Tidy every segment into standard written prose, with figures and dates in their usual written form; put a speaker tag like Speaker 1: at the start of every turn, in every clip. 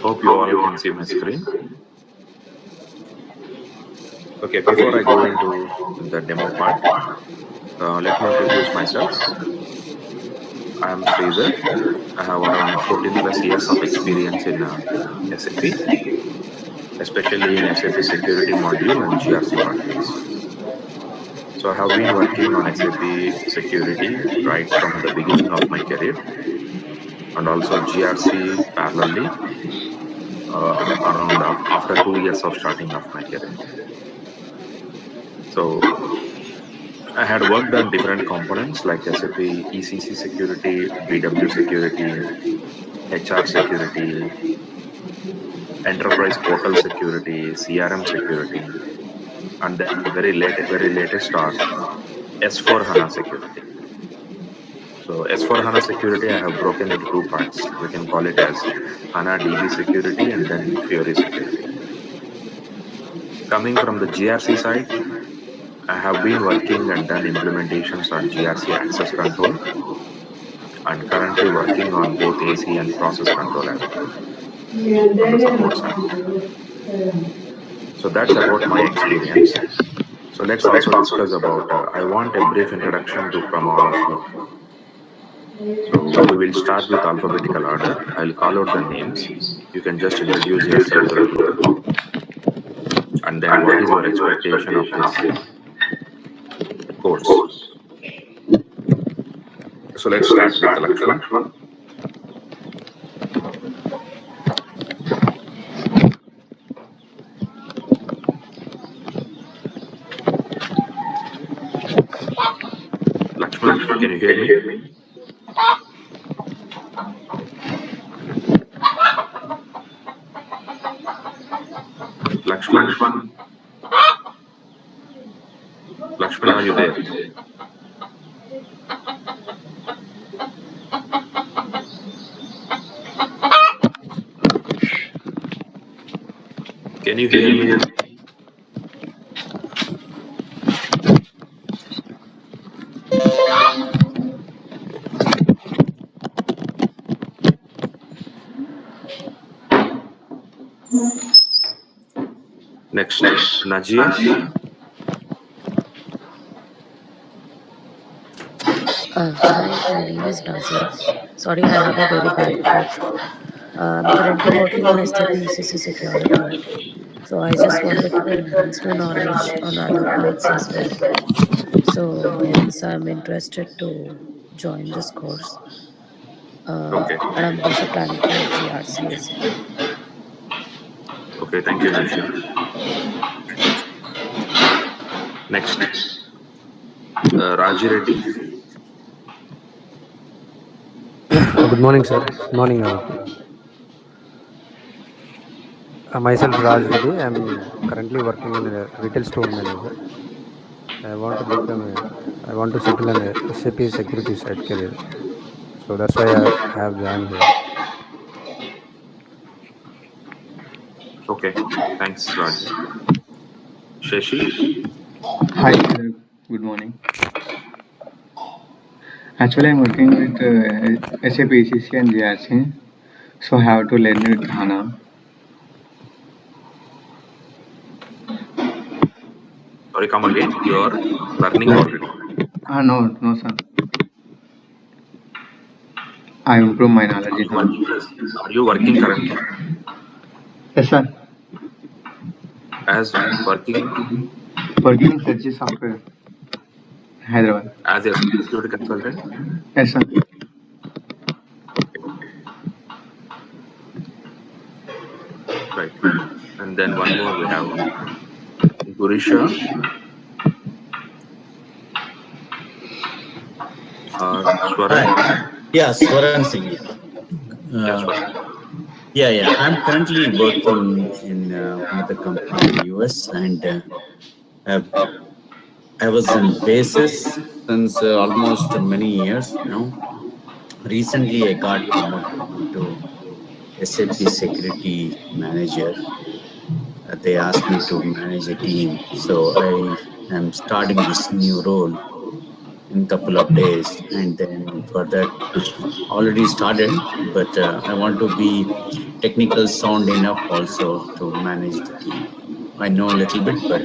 Speaker 1: Hope you all can see my screen. Okay, before I go into the demo part, let me introduce myself. I am Sridhar. I have around 14 plus years of experience in SAP, especially in SAP security module and GRC modules. So I have been working on SAP security right from the beginning of my career, and also GRC parallelly around after 2 years of starting of my career. So I had worked on different components like SAP ECC security, BW security, HR security, enterprise portal security, CRM security, and then very latest are S4 HANA security. So S4 HANA security, I have broken into two parts. We can call it as HANA DB security and then Fiori security. Coming from the GRC side, I have been working and done implementations on GRC access control and currently working on both AC and process control as well on the support side. So that's about my experience. So let's also discuss about, I want a brief introduction from all of you. So we will start with alphabetical order. I'll call out the names. You can just introduce yourself to the group. And then what is your expectation of this course? So let's start with Lakshman. Lakshman, can you hear me? Lakshman, Lakshman, are you there? Can you hear me? Next, Najia.
Speaker 2: Hi, my name is Nazia. Sorry, I have a very bad throat. I'm currently working on SAP ECC security. So I just wanted to enhance my knowledge on other parts as well. So hence I'm interested to join this course.
Speaker 1: Okay.
Speaker 2: And I'm also planning for GRC as well.
Speaker 1: Okay, thank you, Najia. Next, Raji Reddy.
Speaker 3: Good morning, sir. Good morning, all of you. Myself, Raj Reddy. I'm currently working in a retail store manager. I want to settle in a SAP security side career. So that's why I have joined here.
Speaker 1: Okay, thanks, Raji. Shashi.
Speaker 4: Hi, sir. Good morning. Actually, I'm working with SAP ECC and GRC, so I have to learn with HANA.
Speaker 1: Sorry, come again. You are learning already.
Speaker 4: No, sir. I improve my knowledge in HANA.
Speaker 1: Are you working currently?
Speaker 4: Yes, sir.
Speaker 1: As working
Speaker 4: Working in Search Software, Hyderabad.
Speaker 1: as a security consultant?
Speaker 4: Yes, sir.
Speaker 1: Right. And then one more we have Gurisha. Swaran.
Speaker 5: Yeah, Swaran Singh. I'm currently working in another company in the US, and I was in basis since almost many years now. Recently, I got promoted into SAP Security Manager. They asked me to manage a team, so I am starting this new role in couple of days, and then for that already started. But I want to be technical sound enough also to manage the team. I know a little bit, but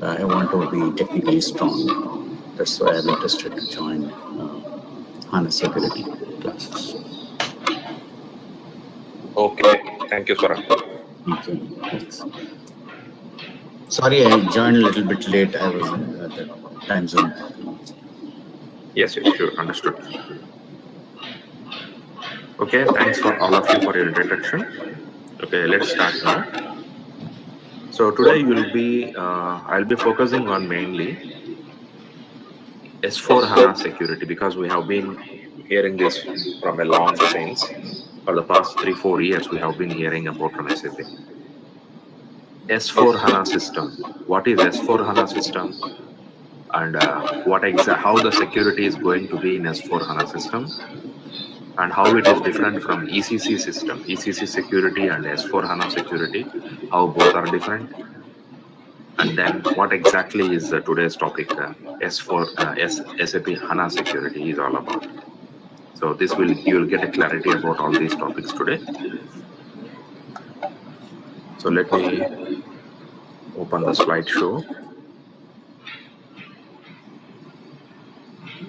Speaker 5: I want to be technically strong. That's why I'm interested to join HANA security classes.
Speaker 1: Okay, thank you, Swaran.
Speaker 5: Thank you. Thanks. Sorry, I joined a little bit late. I was in the time zone problem.
Speaker 1: Yes, yes, sure, understood. Okay, thanks for all of you for your introduction. Okay, let's start now. So today I'll be focusing on mainly S4 HANA security because we have been hearing this from a long since. For the past 3-4 years, we have been hearing about an SAP. S4 HANA system. What is S4 HANA system? And how the security is going to be in S4 HANA system, and how it is different from ECC system, ECC security and S4 HANA security, how both are different. And then what exactly is today's topic, S4 SAP HANA security is all about. So you will get a clarity about all these topics today. So let me open the slideshow.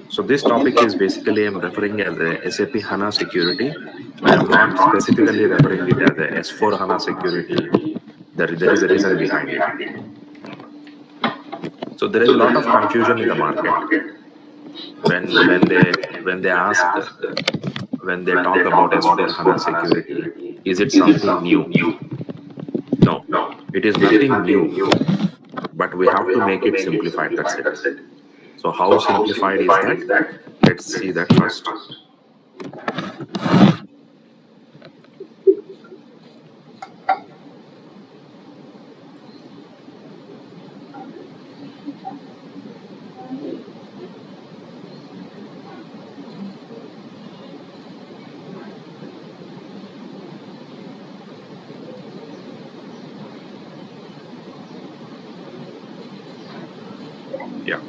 Speaker 1: So this topic is basically I'm referring as a SAP HANA security. I am not specifically referring it as a S4 HANA security. There is a reason behind it. So there is a lot of confusion in the market when they ask when they talk about S4 HANA security. Is it something new? No, it is nothing new. But we have to make it simplified. That's it. So how simplified is that? Let's see that first.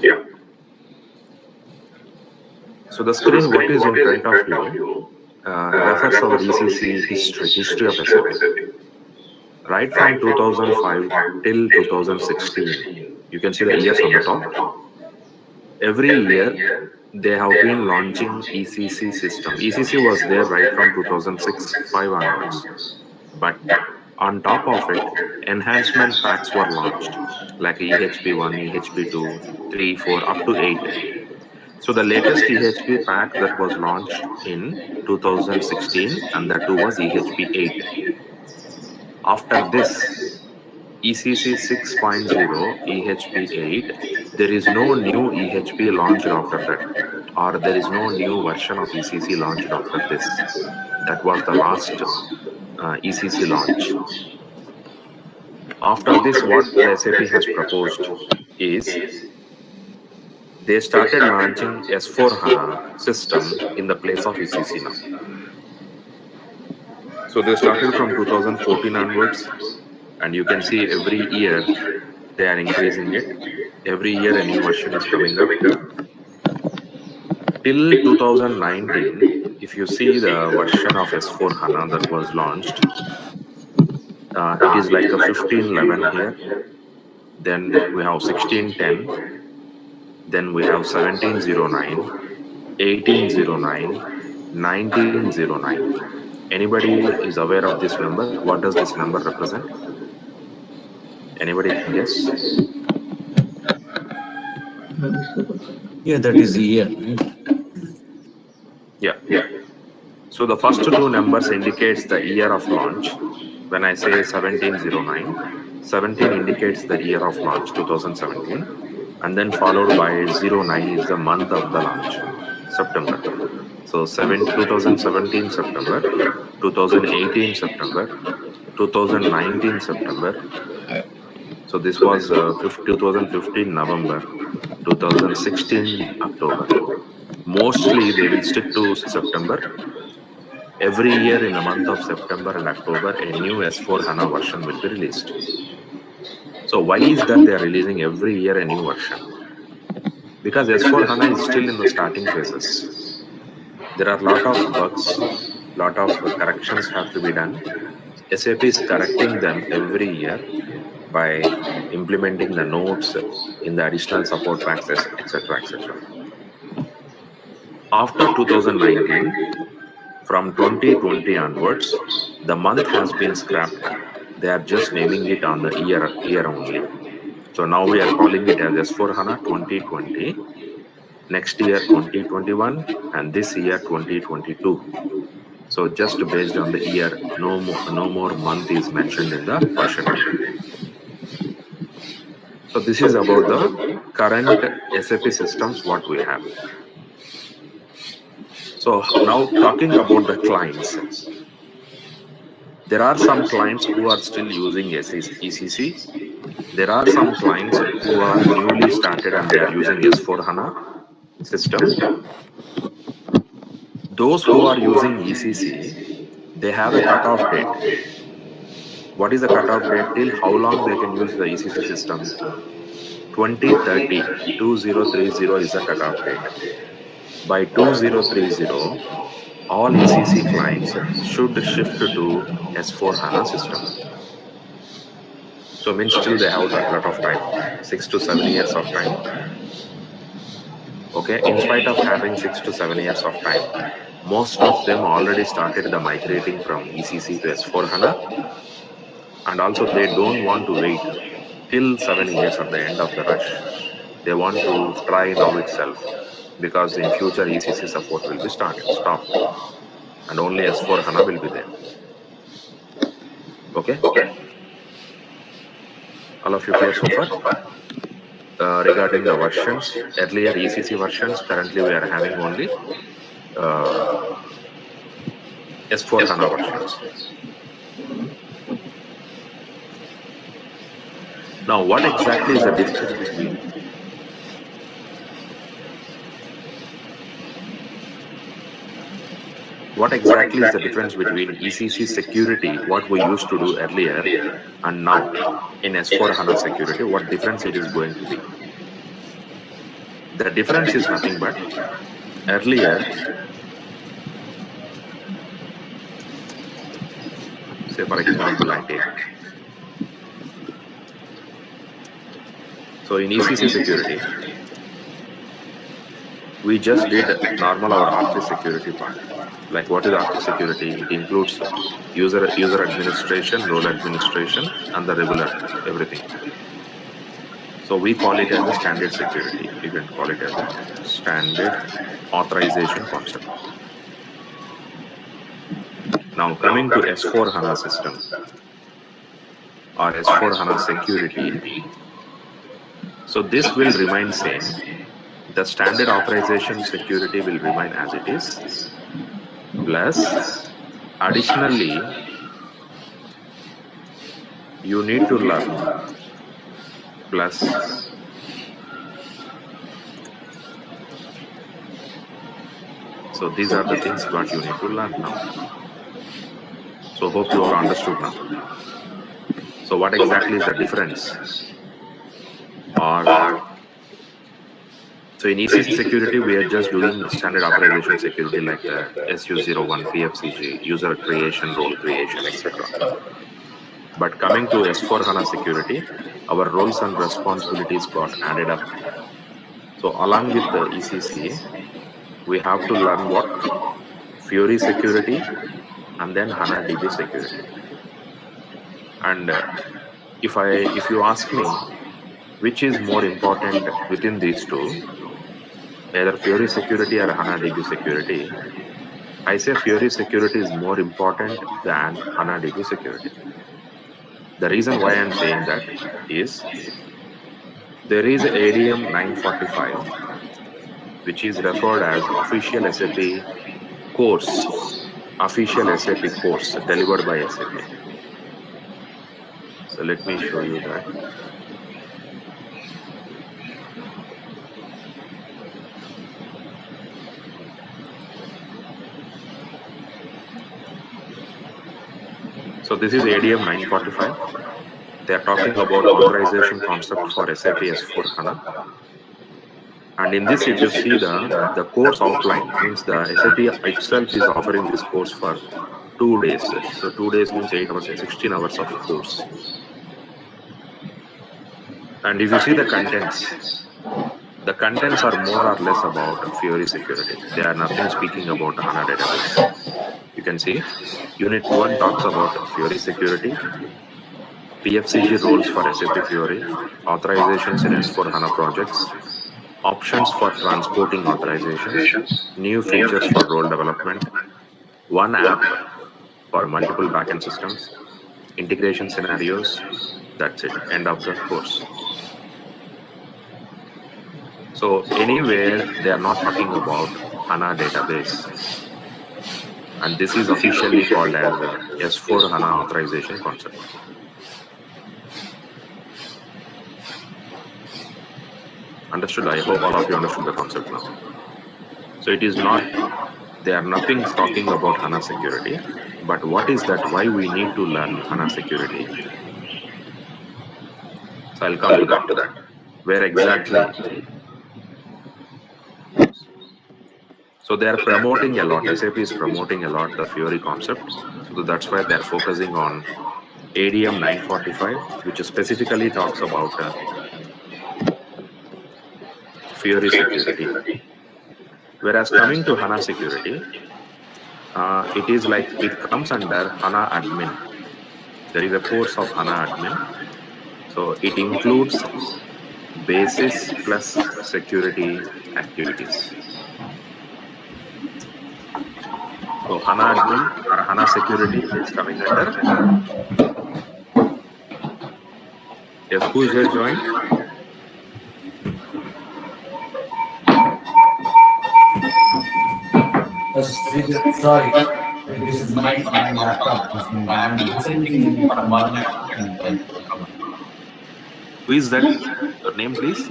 Speaker 1: Yeah. So the screen, what is in front of you, refers our ECC history of SAP. Right from 2005 till 2016, you can see the years on the top. Every year, they have been launching ECC system. ECC was there right from 2006-5 onwards. But on top of it, enhancement packs were launched, like EHP1, EHP2, 3, 4, up to 8. So the latest EHP pack that was launched in 2016, and that too was EHP 8. After this, ECC 6.0, EHP 8, there is no new EHP launched after that, or there is no new version of ECC launched after this. That was the last ECC launch. After this, what the SAP has proposed is they started launching S4 HANA system in the place of ECC now. So they started from 2014 onwards, and you can see every year they are increasing it. Every year a new version is coming up. Till 2019, if you see the version of S4 HANA that was launched, it is like a 1511 here. Then we have 1610. Then we have 1709, 1809, 1909. Anybody is aware of this number? What does this number represent? Anybody can guess?
Speaker 5: Yeah, that is the year, right?
Speaker 1: Yeah. So the first two numbers indicates the year of launch. When I say 1709, 17 indicates the year of launch, 2017, and then followed by 09 is the month of the launch, September. So 2017 September, 2018 September, 2019 September. So this was 2015 November, 2016 October. Mostly they will stick to September. Every year in the month of September and October, a new S4 HANA version will be released. So why is that they are releasing every year a new version? because S4 HANA is still in the starting phases. There are a lot of bugs, lot of corrections have to be done. SAP is correcting them every year by implementing the notes in the additional support packs, etc., etc. After 2019, from 2020 onwards, the month has been scrapped. They are just naming it on the year only. So now we are calling it as S4 HANA 2020, next year 2021, and this year 2022. So just based on the year, no more month is mentioned in the version name. So this is about the current SAP systems what we have. So now talking about the clients, there are some clients who are still using ECC. There are some clients who are newly started and they are using S4 HANA system. Those who are using ECC, they have a cutoff date. What is the cutoff date? Till how long they can use the ECC system? 2030, 2030 is the cutoff date. By 2030, all ECC clients should shift to S4 HANA system. So means still they have a lot of time, 6 to 7 years of time. Okay, in spite of having 6 to 7 years of time, most of them already started the migrating from ECC to S4 HANA, and also they don't want to wait till 7 years at the end of the rush. They want to try now itself, because in future ECC support will be stopped, and only S4 HANA will be there. Okay, all of you clear so far? Regarding the versions, earlier ECC versions, currently we are having only S4 HANA versions. Now, what exactly is the difference between ECC security, what we used to do earlier, and now in S4 HANA security? What difference it is going to be? The difference is nothing but earlier, say for example, I take. So in ECC security, we just did normal our R3 security part. Like what is R3 security? It includes user administration, role administration, and the regular everything. So we call it as a standard security. You can call it as a standard authorization concept. Now coming to S4 HANA system or S4 HANA security, so this will remain same. The standard authorization security will remain as it is. Plus, additionally, you need to learn plus so these are the things what you need to learn now. So hope you all understood now. So what exactly is the difference? Or so in ECC security, we are just doing standard authorization security like the SU01, PFCG, user creation, role creation, etc. But coming to S4 HANA security, our roles and responsibilities got added up. So along with the ECC, we have to learn what? Fiori security and then HANA DB security. And if you ask me which is more important within these two, either Fiori security or HANA DB security, I say Fiori security is more important than HANA DB security. The reason why I'm saying that is there is ADM 945, which is referred as official SAP course, delivered by SAP. So let me show you that. So this is ADM 945. They are talking about authorization concept for SAP S4 HANA. And in this, if you see the course outline, means the SAP itself is offering this course for 2 days. So 2 days means 8 hours, 16 hours of course. And if you see the contents are more or less about Fiori security. They are nothing speaking about HANA database. You can see Unit 1 talks about Fiori security, PFCG roles for SAP Fiori, authorizations in S4 HANA projects, options for transporting authorizations, new features for role development, one app for multiple backend systems, integration scenarios. That's it. End of the course. So anywhere they are not talking about HANA database. And this is officially called as S4 HANA authorization concept. Understood? I hope all of you understood the concept now. So it is not, they are nothing talking about HANA security, but what is that? Why we need to learn HANA security? So I'll come to that. Where exactly? So they are promoting a lot. SAP is promoting a lot the Fiori concept. So that's why they're focusing on ADM 945, which specifically talks about Fiori security. Whereas coming to HANA security, it is like it comes under HANA admin. There is a course of HANA admin. So it includes basis plus security activities. So HANA admin or HANA security is coming under. Yes, who is here joined?
Speaker 5: Sorry, this is my laptop. I'm listening from one laptop and then.
Speaker 1: Who is that? Your name, please.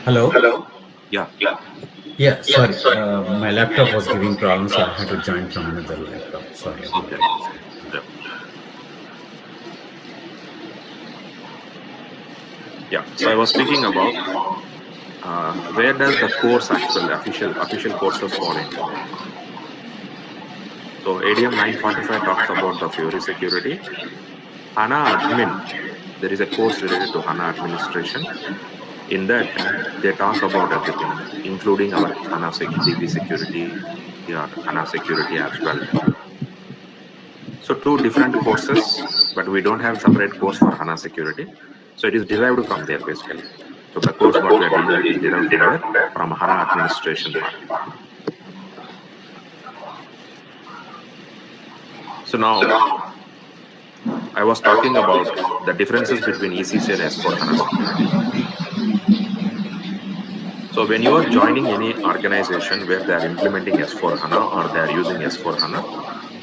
Speaker 5: Hello.
Speaker 1: Yeah.
Speaker 5: Yeah, sorry. My laptop was giving problems, so I had to join from another laptop. Sorry about
Speaker 1: Okay.
Speaker 5: that.
Speaker 1: Yeah. Yeah. So I was speaking about where does the course actual official courses fall into. So ADM 945 talks about the Fiori security. HANA admin, there is a course related to HANA administration. In that, they talk about everything, including our HANA DB security or HANA security as well. So two different courses, but we don't have separate course for HANA security. So it is derived from there basically. So the course what we are dealing with is derived from where? From HANA administration part. So now I was talking about the differences between ECC and S4 HANA security. So when you are joining any organization where they are implementing S4 HANA or they are using S4 HANA,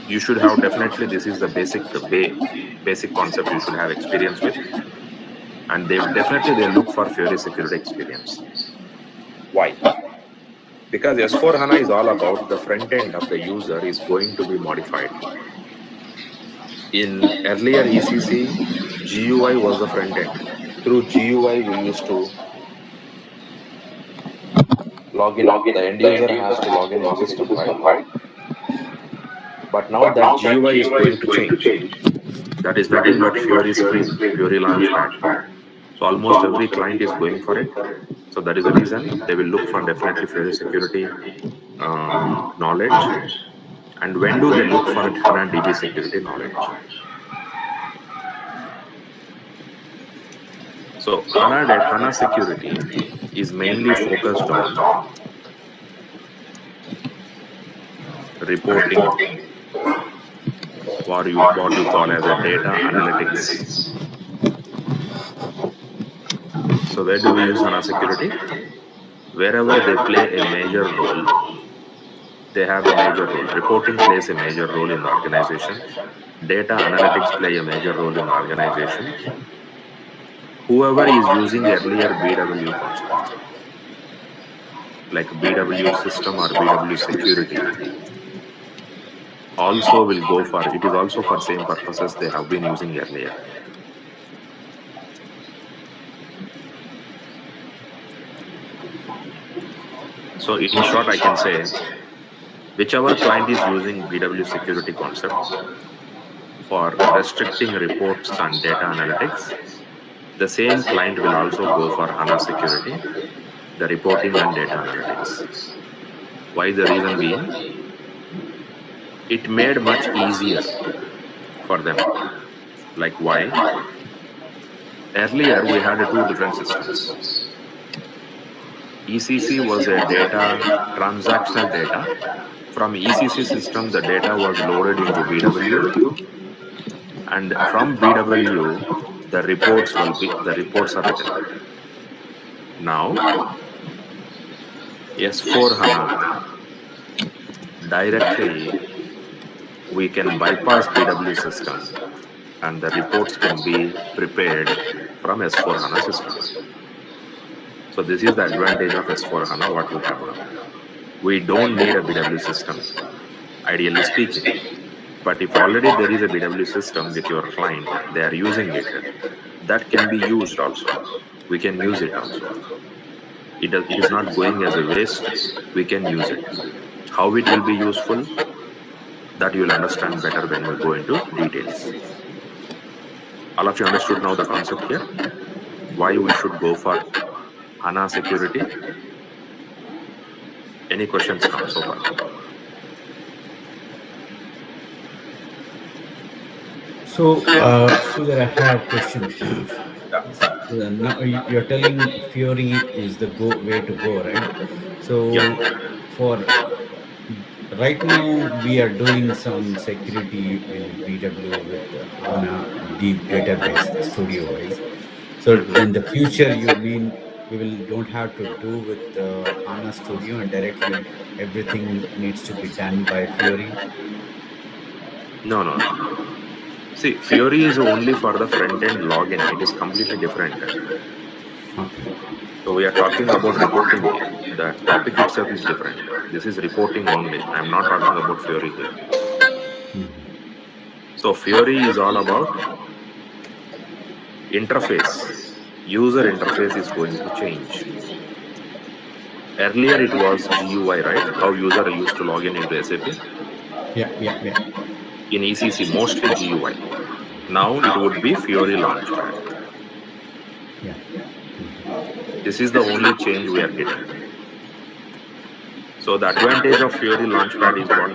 Speaker 1: you should have definitely, this is the basic concept you should have experience with. And they definitely they look for Fiori security experience. Why? Because S4 HANA is all about the front end of the user is going to be modified. In earlier ECC, GUI was the front end. Through GUI, we used to log in. The end user has to log in the system, right? But now that GUI is going to change. That is nothing but Fiori screen, Fiori Launchpad. So almost every client is going for it. So that is the reason they will look for definitely Fiori security knowledge. And when do they look for it? HANA DB security knowledge. So HANA security is mainly focused on reporting, what you call as a data analytics. So where do we use HANA security? Wherever they play a major role, they have a major role. Reporting plays a major role in the organization. Data analytics play a major role in the organization. Whoever is using earlier BW concept, like BW system or BW security, also will go for, it is also for same purposes they have been using earlier. So in short, I can say whichever client is using BW security concept for restricting reports and data analytics, the same client will also go for HANA security, the reporting and data analytics. Why? The reason being, it made much easier for them. Like why? Earlier we had two different systems. ECC was a data, transactional data. From ECC system, the data was loaded into BW, and from BW, the reports are written. Now, S4 HANA, directly we can bypass BW system and the reports can be prepared from S4 HANA system. So this is the advantage of S4 HANA what we have now. We don't need a BW system, ideally speaking. But if already there is a BW system with your client, they are using it, that can be used also. We can use it also. It is not going as a waste. We can use it. How it will be useful, that you will understand better when we go into details. All of you understood now the concept here? Why we should go for HANA security? Any questions come so far?
Speaker 5: So, Sridhar, I have a question. Now you're telling Fury is the way to go, right?
Speaker 1: Yeah.
Speaker 5: So, for right now, we are doing some security in BW with HANA Deep Database Studio wise. So,
Speaker 1: Mhm.
Speaker 5: in the future, you mean we will don't have to do with HANA Studio and directly everything needs to be done by Fury?
Speaker 1: No, no, no. See, Fury is only for the front end login. It is completely different.
Speaker 5: Okay.
Speaker 1: So we are talking about reporting here. The topic itself is different. This is reporting only. I am not talking about Fury here.
Speaker 5: Mhm.
Speaker 1: So Fury is all about interface. User interface is going to change. Earlier it was GUI, right? How user used to log in into SAP.
Speaker 5: Yeah, yeah, yeah,
Speaker 1: In ECC, mostly GUI. Now it would be Fury Launchpad.
Speaker 5: yeah.
Speaker 1: This is the only change we are getting. So the advantage of Fury Launchpad is what?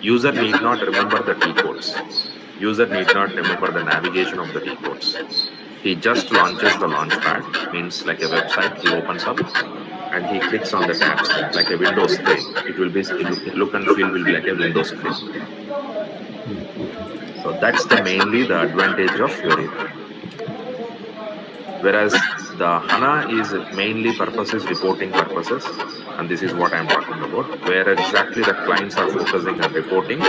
Speaker 1: User need not remember the T codes. User need not remember the navigation of the T codes. He just launches the Launchpad, means like a website he opens up and he clicks on the tabs like a Windows screen. It will be look and feel will be like a Windows screen. So that's the mainly the advantage of Fury. Whereas the HANA is mainly purposes reporting purposes, and this is what I'm talking about, where exactly the clients are focusing on reporting.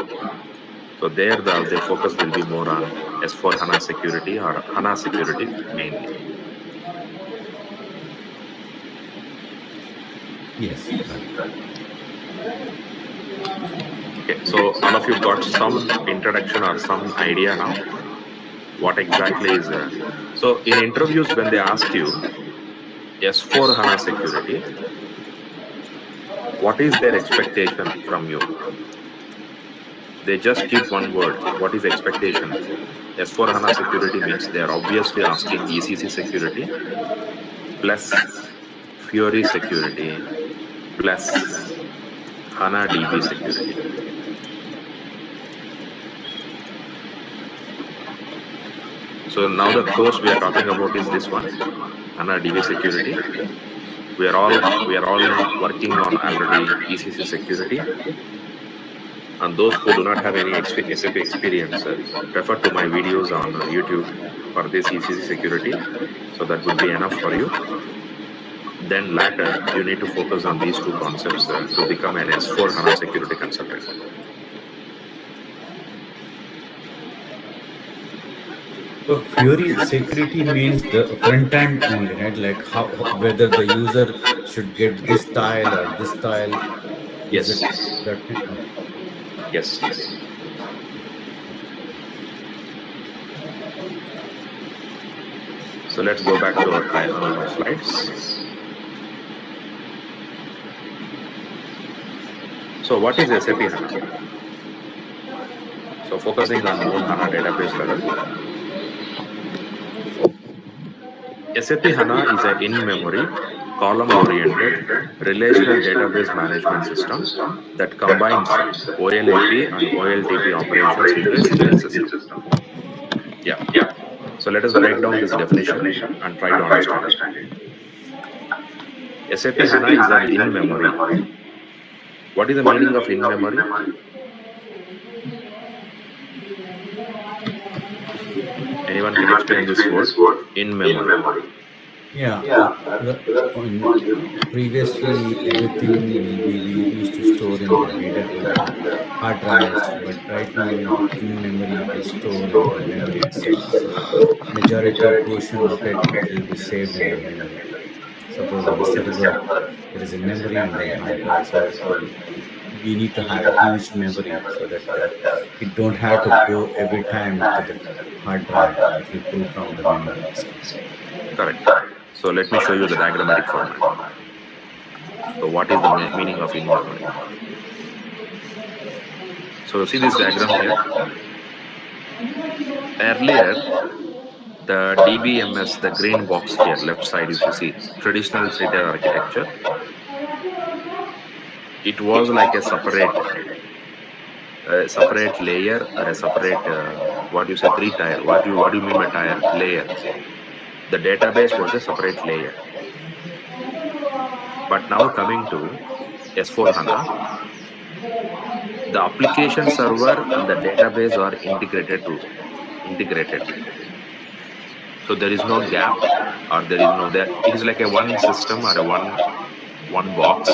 Speaker 1: So there the focus will be more on S4 HANA security or HANA security mainly.
Speaker 5: Yes, got it.
Speaker 1: Okay, so all of you got some introduction or some idea now what exactly is. So in interviews when they ask you S4 HANA security, what is their expectation from you? They just keep one word. What is expectation? S4 HANA security means they are obviously asking ECC security plus Fury security plus HANA DB security. So now the course we are talking about is this one, HANA DB security. We are all working on already ECC security. And those who do not have any SAP experience, refer to my videos on YouTube for this ECC security. So that would be enough for you. Then later, you need to focus on these two concepts to become an S4 HANA security consultant.
Speaker 5: So Fury security means the front end only, right? Like how whether the user should get this style or this style. Is it
Speaker 1: Yes.
Speaker 5: that kind? Okay.
Speaker 1: Yes. So let's go back to our slides. So what is SAP HANA? So focusing on more HANA database level, SAP HANA is an in-memory, column-oriented, relational database management system that combines OLAP and OLTP operations into a single system. Yeah. So let us break down this definition and try to understand it. SAP HANA is an in-memory. What is the meaning of in-memory? Anyone can explain this word? In-memory.
Speaker 5: Yeah, previously everything we used to store in the data in the hard drives, but right now with in memory you can store in the memory itself. So majority portion of it will be saved in the memory. Suppose in the server there is a memory and then hard drive, so we need to have a huge memory so that it don't have to go every time to the hard drive. It will pull from the memory itself.
Speaker 1: Correct. So let me show you the diagrammatic format. So what is the meaning of in-memory? So see this diagram here. Earlier, the DBMS, the green box here, left side, if you see, traditional three-tier architecture, it was like a separate layer or a separate, what you say, three-tier. What do you mean by tier? Layer. The database was a separate layer. But now coming to S4 HANA, the application server and the database are integrated. So there is no gap, or there is no there. It is like a one system or a one box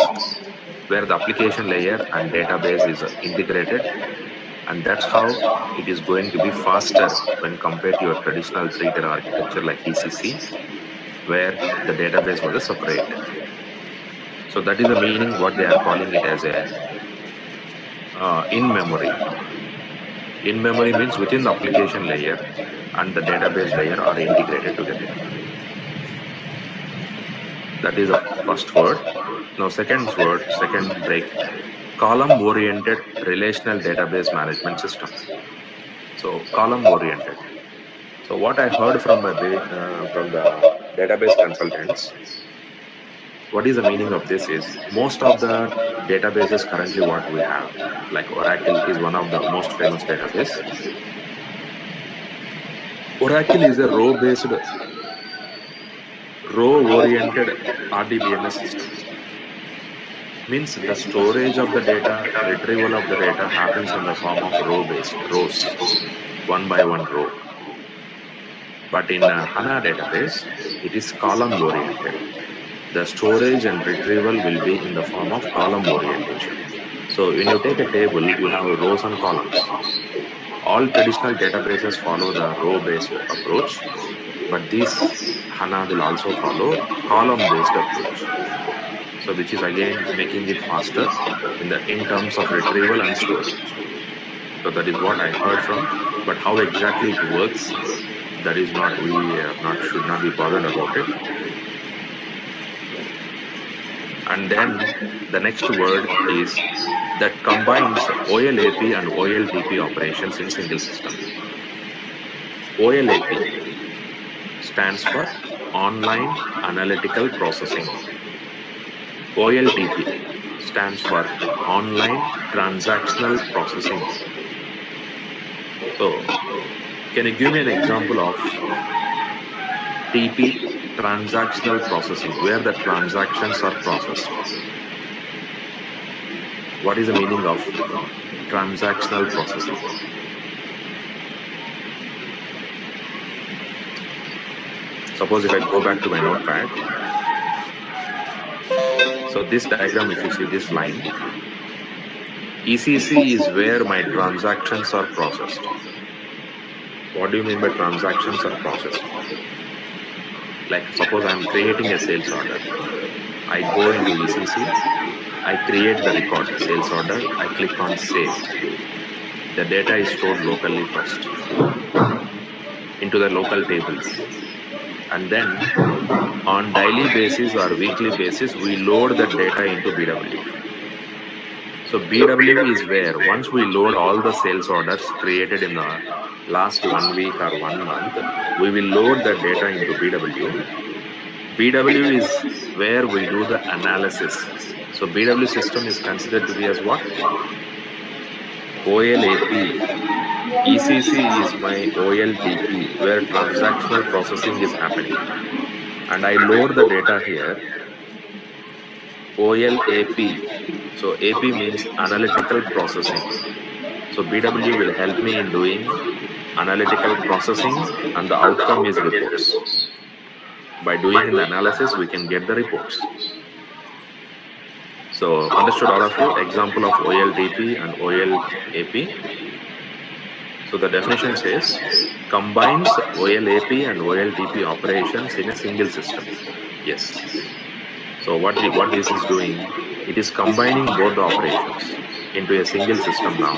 Speaker 1: where the application layer and database is integrated, and that's how it is going to be faster when compared to your traditional three-tier architecture like ECC, where the database was a separate. So that is the meaning what they are calling it as a in memory. In memory means within the application layer and the database layer are integrated together. That is the first word. Now second break, column oriented relational database management system. So column oriented. So what I heard from from the database consultants, what is the meaning of this is most of the databases currently what we have, like Oracle is one of the most famous database. Oracle is a row oriented RDBMS system. Means the storage of the data, retrieval of the data happens in the form of rows, one by one row. But in HANA database, it is column oriented. The storage and retrieval will be in the form of column orientation. So when you take a table, you have rows and columns. All traditional databases follow the row-based approach, but this HANA will also follow column-based approach. So which is again making it faster in terms of retrieval and storage. So that is what I heard from, but how exactly it works, that is not, we not should not be bothered about it. And then the next word is that combines OLAP and OLTP operations in single system. OLAP stands for online analytical processing. OLTP stands for online transactional processing. So can you give me an example of TP, transactional processing, where the transactions are processed? What is the meaning of transactional processing? Suppose if I go back to my notepad, so this diagram, if you see this line, ECC is where my transactions are processed. What do you mean by transactions are processed? Like suppose I'm creating a sales order. I go into ECC, I create the record, sales order. I click on save. The data is stored locally first into the local tables. And then on daily basis or weekly basis, we load the data into BW. So BW is where once we load all the sales orders created in the last 1 week or 1 month, we will load the data into BW. BW is where we do the analysis. So BW system is considered to be as what? OLAP. ECC is my OLTP, where transactional processing is happening. And I load the data here, OLAP. So AP means analytical processing. So BW will help me in doing analytical processing, and the outcome is reports. By doing the analysis, we can get the reports. So understood all of you? Example of OLTP and OLAP. So the definition says combines OLAP and OLTP operations in a single system. Yes. So what this is doing, it is combining both the operations into a single system now,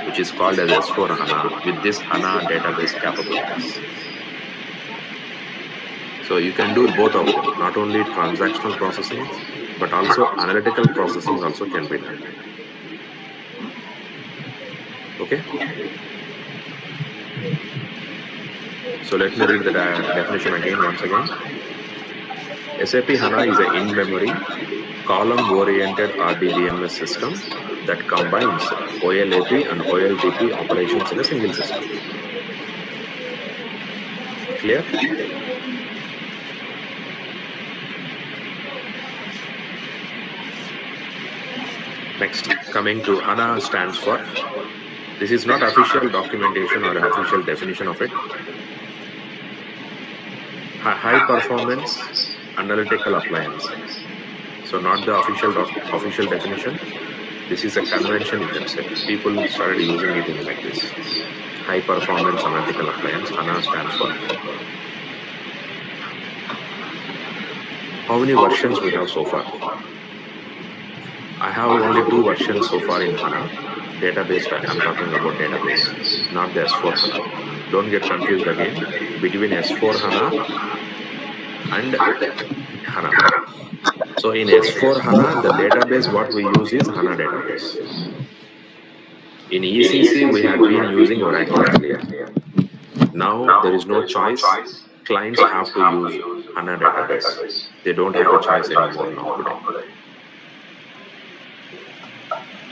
Speaker 1: which is called as S4 HANA with this HANA database capabilities. So you can do both of them, not only transactional processing, but also analytical processing also can be done. Okay. So let me read the definition again, once again. SAP HANA is an in-memory, column-oriented RDBMS system that combines OLAP and OLTP operations in a single system. Clear? Next, coming to HANA stands for, this is not official documentation or official definition of it. High performance analytical appliance. So not the official definition. This is a convention, you can say. People started using it in like this. High performance analytical appliance, HANA stands for. How many versions we have so far? I have only 2 versions so far in HANA. Database, I'm talking about database, not the S4 HANA. Don't get confused again between S4 HANA and HANA. So in S4 HANA, the database what we use is HANA database. In ECC, we had been using Oracle earlier. Now there is no choice. Clients have to use HANA database. They don't have a choice anymore now today.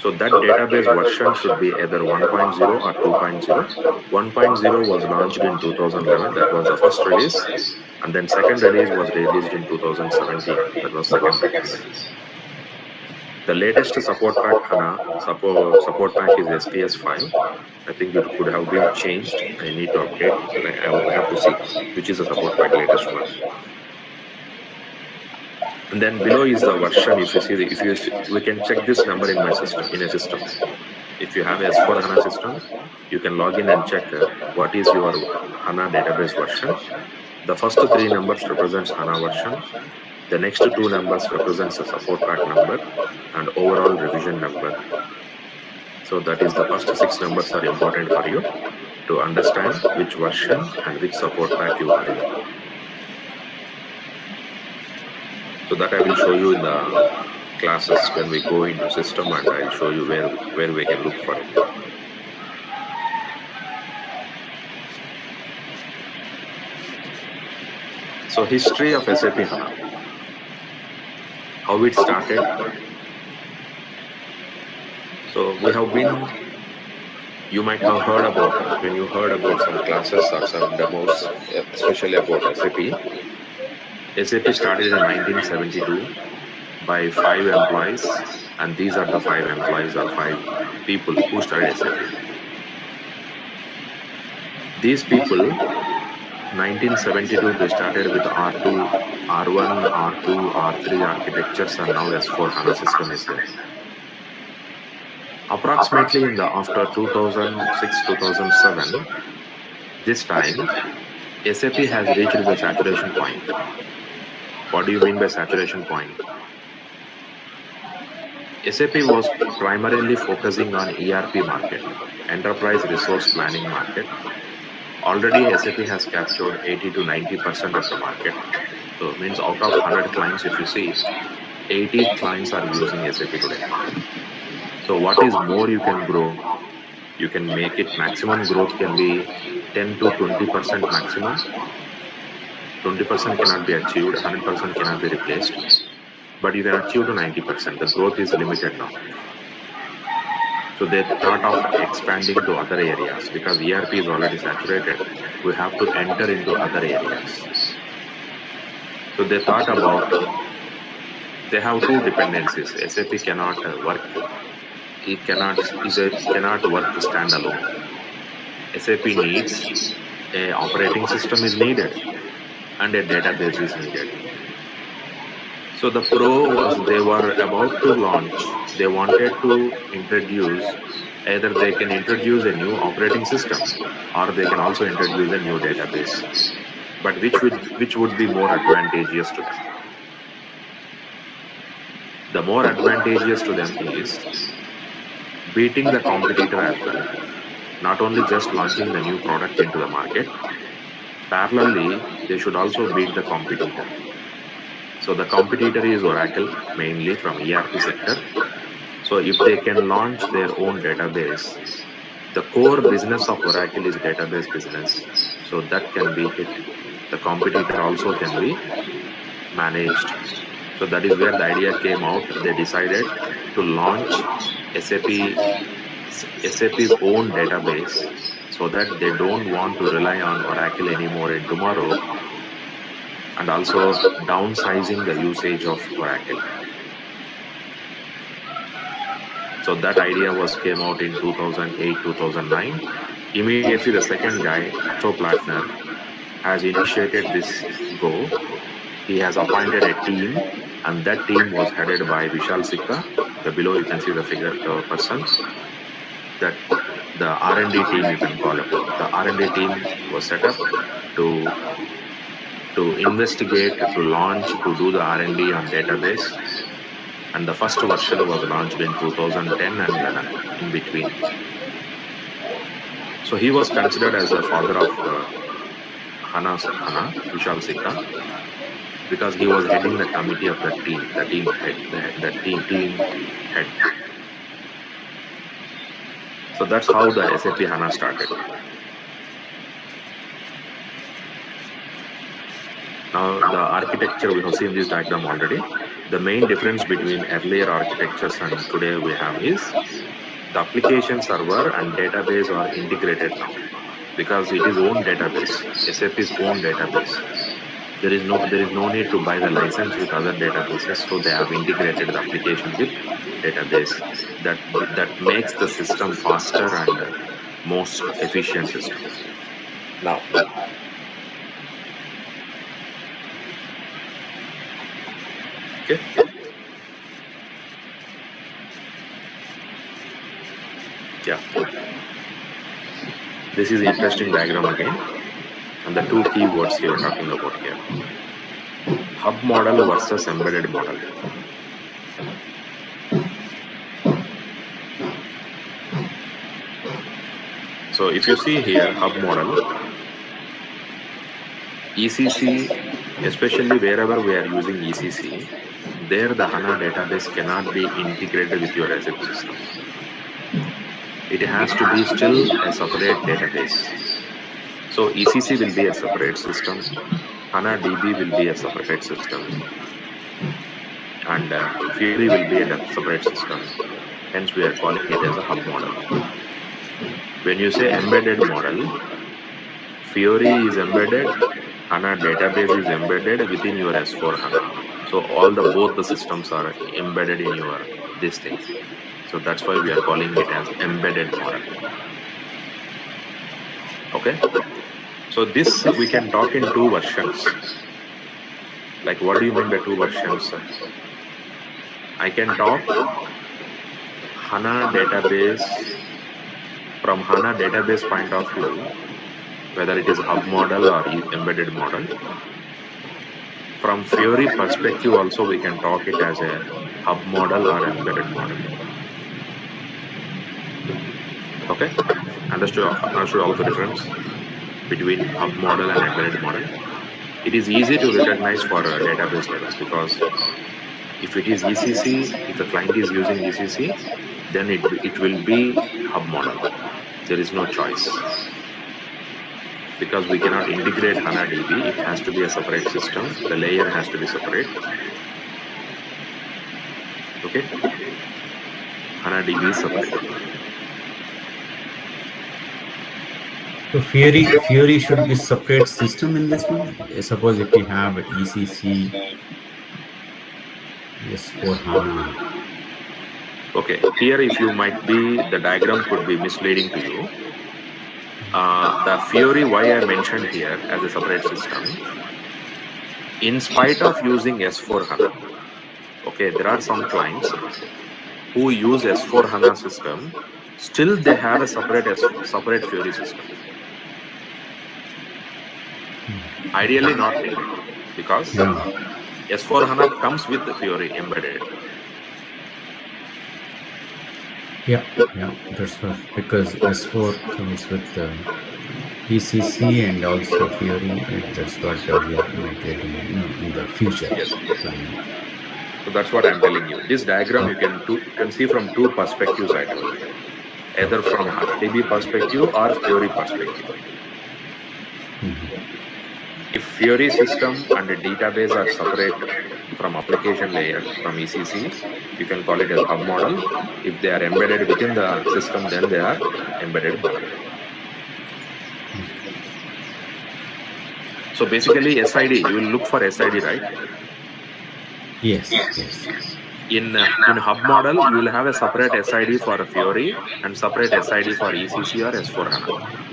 Speaker 1: So that database version should be either 1.0 or 2.0. 1.0 was launched in 2011. That was the first release. And then second release was released in 2017. That was second release. The latest support pack HANA support pack is SPS 5. I think it could have been changed. I need to update. I have to see which is the support pack latest one. And then below is the version. If you see, we can check this number in my system, in a system. If you have S4 HANA system, you can log in and check what is your HANA database version. The first 3 numbers represents HANA version. The next 2 numbers represents the support pack number and overall revision number. So that is the first 6 numbers are important for you to understand which version and which support pack you are in. So that I will show you in the classes when we go into system, and I'll show you where we can look for it. So history of SAP HANA. How it started. So we have been, you might have heard about, when you heard about some classes or some demos, especially about SAP. SAP started in 1972 by 5 employees, and these are the 5 employees or 5 people who started SAP. These people, 1972, they started with R2, R1, R2, R3 architectures, and now S4 HANA system is there. Approximately in the after 2006, 2007, this time, SAP has reached the saturation point. What do you mean by saturation point? SAP was primarily focusing on ERP market, enterprise resource planning market. Already SAP has captured 80 to 90% of the market. So means out of 100 clients, if you see, 80 clients are using SAP today. So what is more you can grow? You can make it maximum growth can be 10 to 20% maximum. 20% cannot be achieved, 100% cannot be replaced, but you can achieve to 90%. The growth is limited now. So they thought of expanding to other areas because ERP is already saturated. We have to enter into other areas. So they thought about they have two dependencies. SAP cannot work. It cannot work standalone. SAP needs a operating system is needed and a database is needed. So the pro was they were about to launch. They wanted to introduce either they can introduce a new operating system or they can also introduce a new database. But which would be more advantageous to them? The more advantageous to them is beating the competitor as well. Not only just launching the new product into the market, parallelly they should also beat the competitor. So the competitor is Oracle, mainly from ERP sector. So if they can launch their own database, the core business of Oracle is database business. So that can be hit. The competitor also can be managed. So that is where the idea came out. They decided to launch SAP SAP's own database so that they don't want to rely on Oracle anymore in tomorrow, and also downsizing the usage of Oracle. So that idea was came out in 2008, 2009. Immediately, the second guy, Hasso Plattner, has initiated this go. He has appointed a team, and that team was headed by Vishal Sikka. The below you can see the figure, the person that the R&D team you can call about. The R&D team was set up to investigate, to launch, to do the R&D on database. And the first version was launched in 2010 and 11 in between. So he was considered as the father of Hana Vishal Sikka, because he was heading the committee of the team, the team head, the team head. So that's how the SAP HANA started. Now the architecture, we have seen this diagram already. The main difference between earlier architectures and today we have is the application server and database are integrated now, because it is own database, SAP's own database. There is no need to buy the license with other databases, so they have integrated the application with database. That makes the system faster and most efficient system. Now, okay, yeah, this is interesting diagram again, and the two keywords you are talking about here: hub model versus embedded model. So if you see here, hub model, ECC, especially wherever we are using ECC, there the HANA database cannot be integrated with your SAP system. It has to be still a separate database. So ECC will be a separate system, HANA DB will be a separate system, and Fury will be a separate system. Hence, we are calling it as a hub model. When you say embedded model, Fury is embedded, HANA database is embedded within your S4 HANA. So all the both the systems are embedded in your this thing. So that's why we are calling it as embedded model. Okay. So this we can talk in two versions. Like, what do you mean by two versions? I can talk HANA database from HANA database point of view, whether it is hub model or embedded model. From Fiori perspective also, we can talk it as a hub model or embedded model. Okay, understood also difference between hub model and embedded model. It is easy to recognize for a database level, because if it is ECC, if a client is using ECC, then it will be hub model. There is no choice, because we cannot integrate HANA DB. It has to be a separate system. The layer has to be separate. Okay, HANA DB is separate.
Speaker 5: So Fiori should be separate system in this one. Suppose if we have ECC S4 HANA.
Speaker 1: Okay, here if you might be, the diagram could be misleading to you. The Fiori, why I mentioned here as a separate system, in spite of using S4 HANA, okay, there are some clients who use S4 HANA system, still they have a separate Fiori system. Ideally not needed, because S4 HANA comes with the Fiori embedded.
Speaker 5: Yeah, that's what, because S4 comes with ECC and also Fiori. That's what we are migrating, in the future.
Speaker 1: Yes.
Speaker 5: Planning.
Speaker 1: So that's what I'm telling you. This diagram you can see from two perspectives, I told you. Either from HANA DB perspective or Fiori perspective. If Fiori system and a database are separate from application layer, from ECC, you can call it as hub model. If they are embedded within the system, then they are embedded model. So basically SID, you will look for SID, right?
Speaker 5: Yes.
Speaker 1: In hub model, you will have a separate SID for Fiori and separate SID for ECC or S4 HANA.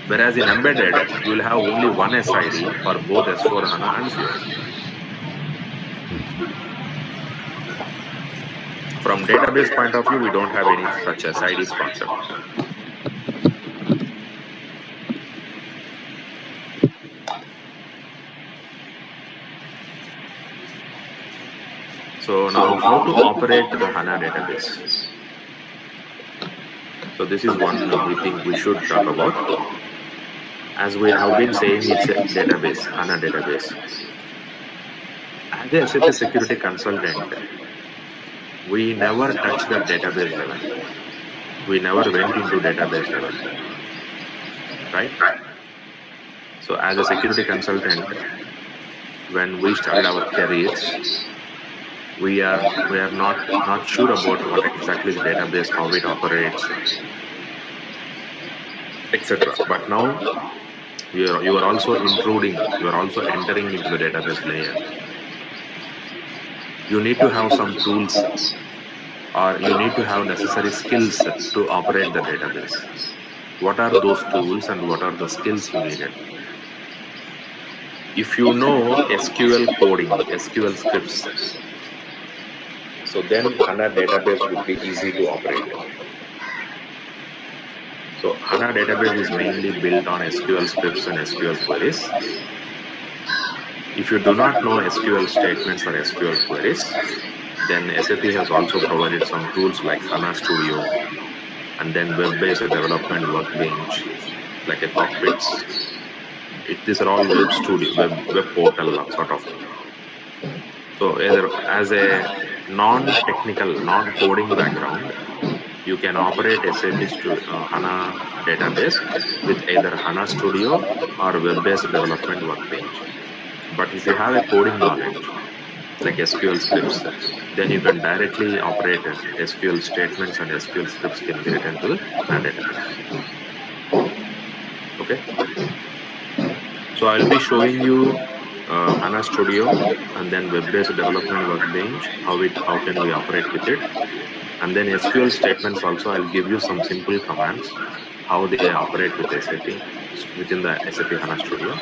Speaker 1: Whereas in embedded, you will have only one SID for both S4 HANA and Fiori. From database point of view, we don't have any such SIDs concept. So now how to operate the HANA database? So this is one we think we should talk about. As we have been saying, it's a database, HANA database. As a SAP security consultant, we never touch the database level. We never went into database level, right? So as a security consultant, when we started our careers, we are not sure about what exactly is database, how it operates, etc. But now you are also intruding, you are also entering into the database layer. You need to have some tools, or you need to have necessary skills to operate the database. What are those tools and what are the skills you needed? If you know SQL coding, SQL scripts, so then HANA database would be easy to operate. So HANA database is mainly built on SQL scripts and SQL queries. If you do not know SQL statements or SQL queries, then SAP has also provided some tools like HANA Studio, and then web-based development workbench, like a cockpits. These are all web studio, web portal sort of thing. So either as a non-technical, non-coding background, you can operate SAP HANA database with either HANA Studio or web-based development workbench. But if you have a coding knowledge, like SQL scripts, then you can directly operate SQL statements, and SQL scripts can be written to the HANA database. Okay. So I'll be showing you HANA Studio and then web-based development workbench, how can we operate with it. And then SQL statements also, I'll give you some simple commands, how they operate with SAP, within the SAP HANA Studio.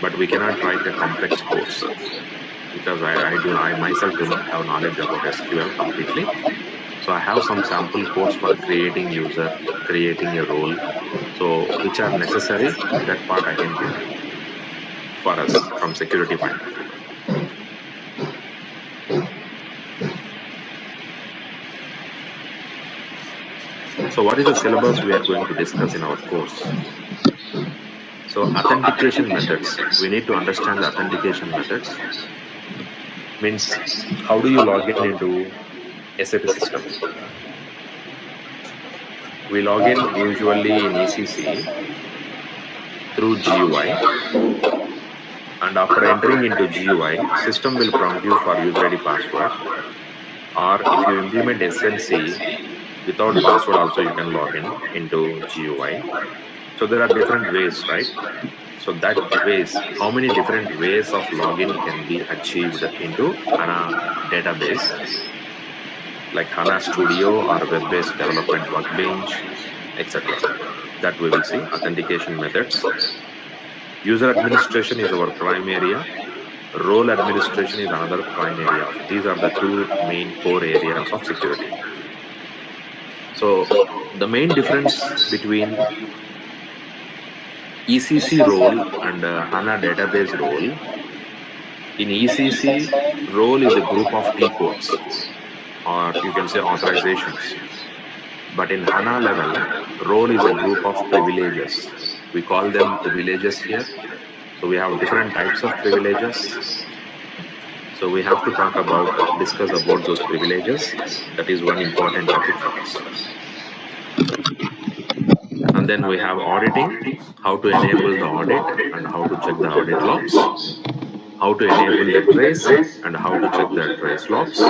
Speaker 1: But we cannot write a complex codes, because I myself do not have knowledge about SQL completely. So I have some sample codes for creating user, creating a role. So which are necessary, that part I can give you. for us from security point of view. So what is the syllabus we are going to discuss in our course? So authentication methods. We need to understand the authentication methods. Means how do you log in into SAP system? We log in usually in ECC through GUI, and after entering into GUI, system will prompt you for user ID password. Or if you implement SNC without password also, you can log in into GUI. So there are different ways, right? So that ways, how many different ways of login can be achieved into HANA database, like HANA Studio or web-based development workbench, etc. That we will see. Authentication methods. User administration is our prime area. Role administration is another prime area. These are the two main core areas of security. So the main difference between ECC role and HANA database role, in ECC, role is a group of T codes, or you can say authorizations. But in HANA level, role is a group of privileges. We call them privileges here. So we have different types of privileges. So we have to discuss about those privileges. That is one important topic for us. And then we have auditing, how to enable the audit and how to check the audit logs, how to enable the trace and how to check the trace logs,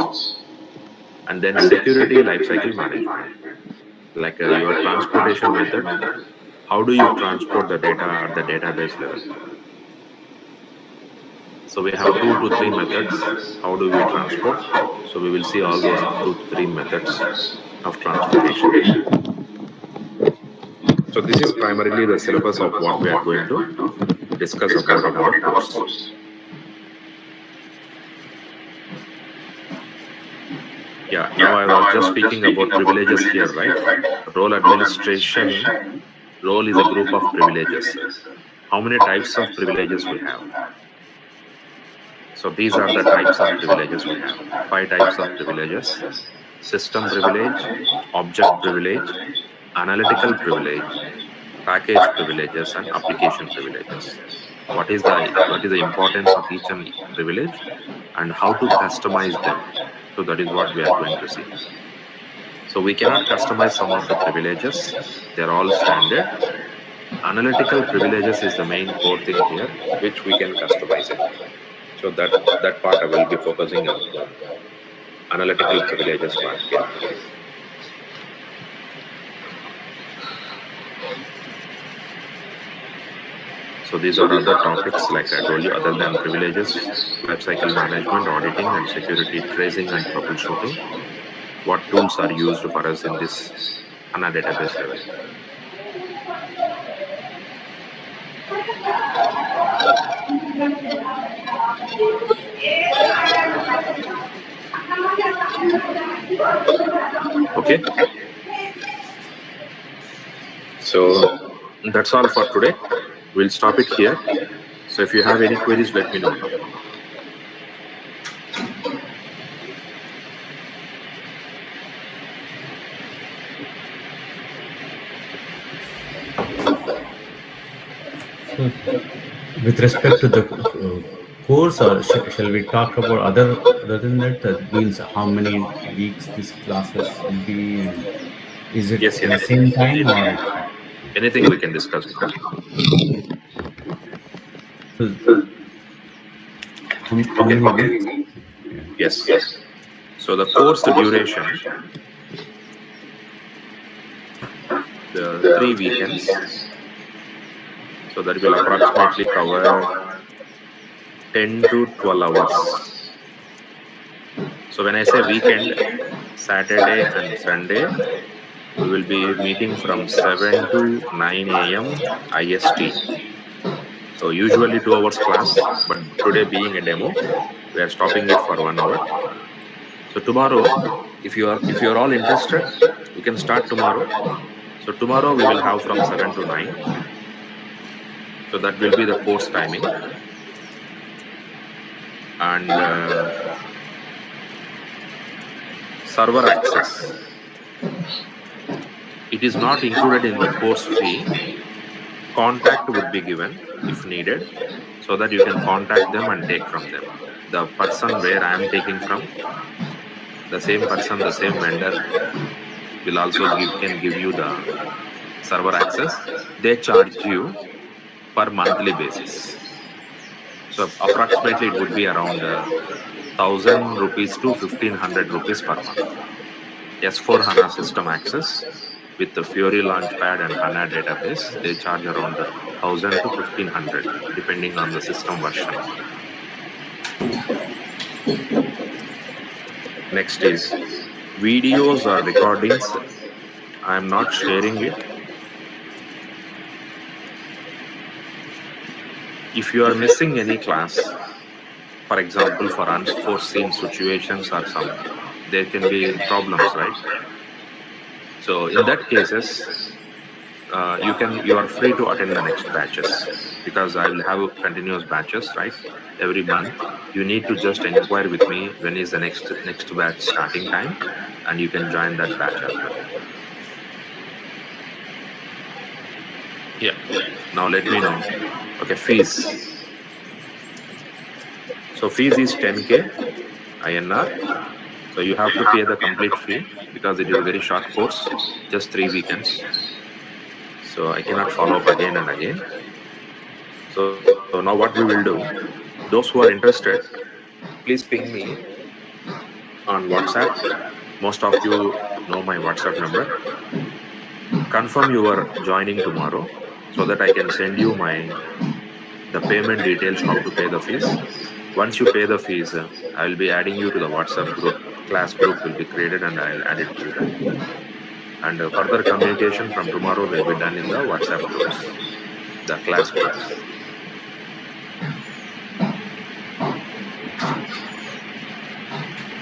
Speaker 1: and then security lifecycle management, like your transportation method. How do you transport the data at the database level? So we have 2 to 3 methods. How do we transport? So we will see all those 2 to 3 methods of transportation. So this is primarily the syllabus of what we are going to discuss about in our course. Yeah, now I was just speaking about privileges here, right? Role administration. Role is a group of privileges. How many types of privileges we have? So these are the types of privileges we have. 5 types of privileges: system privilege, object privilege, analytical privilege, package privileges, and application privileges. What is the importance of each and privilege and how to customize them? So that is what we are going to see. So we cannot customize some of the privileges. They're all standard. Analytical privileges is the main core thing here, which we can customize it. So that part I will be focusing on the analytical privileges part here. So these are other topics, like I told you, other than privileges: lifecycle management, auditing, and security tracing and troubleshooting. What tools are used for us in this HANA database level? Okay. So that's all for today. We'll stop it here. So if you have any queries, let me know now.
Speaker 5: So, with respect to the course, or shall we talk about other than that? That means how many weeks these classes will be, and is it
Speaker 1: Yes,
Speaker 5: at the
Speaker 1: yes.
Speaker 5: same time or
Speaker 1: Anything we can discuss now.
Speaker 5: so how
Speaker 1: Okay.
Speaker 5: many weeks? Yeah.
Speaker 1: Yes. So the course duration, the 3 weekends. So that will approximately cover 10 to 12 hours. So when I say weekend, Saturday and Sunday, we will be meeting from 7 to 9 a.m. IST. So usually 2 hours class, but today being a demo, we are stopping it for 1 hour. So tomorrow, if you are all interested, we can start tomorrow. So tomorrow we will have from 7 to 9. So that will be the course timing. and server access. It is not included in the course fee. Contact would be given if needed, so that you can contact them and take from them. The person where I am taking from, the same person, the same vendor will also can give you the server access. They charge you per monthly basis. So approximately it would be around 1,000 rupees to 1,500 rupees per month. S4 HANA system access with the Fiori Launchpad and HANA database, they charge around 1,000 to 1,500 depending on the system version. Next is videos or recordings. I am not sharing it. If you are missing any class, for example, for unforeseen situations or some, there can be problems, right? So in that cases, you are free to attend the next batches, because I will have continuous batches, right? Every month you need to just inquire with me when is the next batch starting time, and you can join that batch as well. Yeah, now let me know. Okay, fees. So fees is 10K INR. So you have to pay the complete fee because it is a very short course, just 3 weekends. So I cannot follow up again and again. So now what we will do, those who are interested, please ping me on WhatsApp. Most of you know my WhatsApp number. Confirm your joining tomorrow so that I can send you the payment details, how to pay the fees. Once you pay the fees, I will be adding you to the WhatsApp group. Class group will be created and I'll add it to that. And further communication from tomorrow will be done in the WhatsApp groups, the class groups.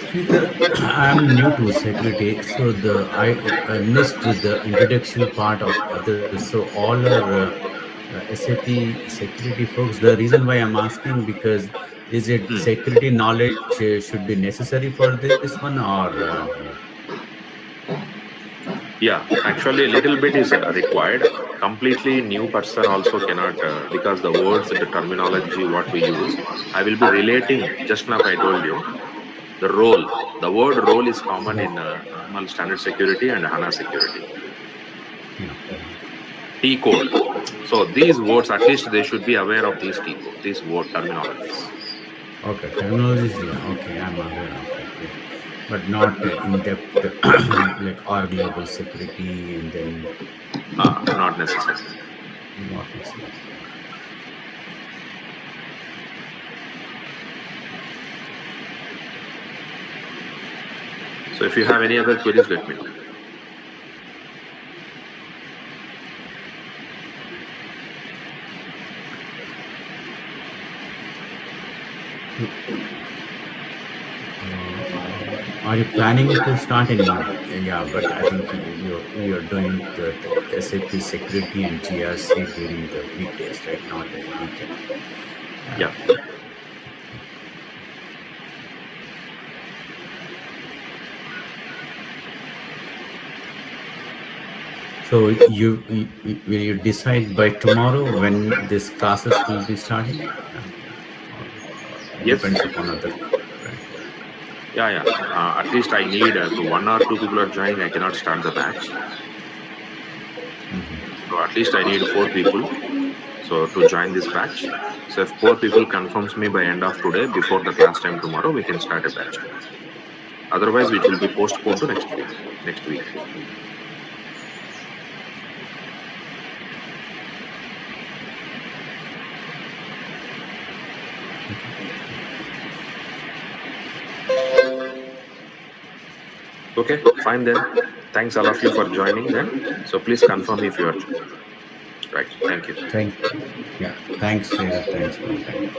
Speaker 5: Sridhar, I'm new to security, so I missed the introduction part of this. So all are SAP security folks. The reason why I'm asking, because is it
Speaker 1: Hmm.
Speaker 5: security knowledge should be necessary for this one, or
Speaker 1: Yeah, actually, a little bit is required. Completely new person also cannot, because the words, the terminology, what we use. I will be relating. Just now, I told you the role. The word role is common in normal standard security and HANA security.
Speaker 5: yeah.
Speaker 1: T code. So these words, at least they should be aware of these T code, these word terminologies.
Speaker 5: Okay, technologies, yeah, okay, I'm aware of it, yeah, but not in depth like our global security and then
Speaker 1: Not necessary.
Speaker 5: not necessary.
Speaker 1: So if you have any other queries, let me know.
Speaker 5: Are you planning to start any? Yeah, but I think you're doing the SAP security and GRC during the weekdays, right? Not in the weekend.
Speaker 1: Yeah.
Speaker 5: So will you decide by tomorrow when these classes will be starting? Or
Speaker 1: Yes.
Speaker 5: depends upon other, right?
Speaker 1: Yeah, yeah. At least I need to one or two people are joining. I cannot start the batch. So at least I need 4 people. So to join this batch. So if 4 people confirms me by end of today, before the class time tomorrow, we can start a batch tomorrow. Otherwise, it will be postponed to next week. Next week. Okay, fine then. Thanks all of you for joining then. So please confirm if you are right. Thank you.
Speaker 5: Thank. Yeah. Thanks, Sridhar. Thanks for your time.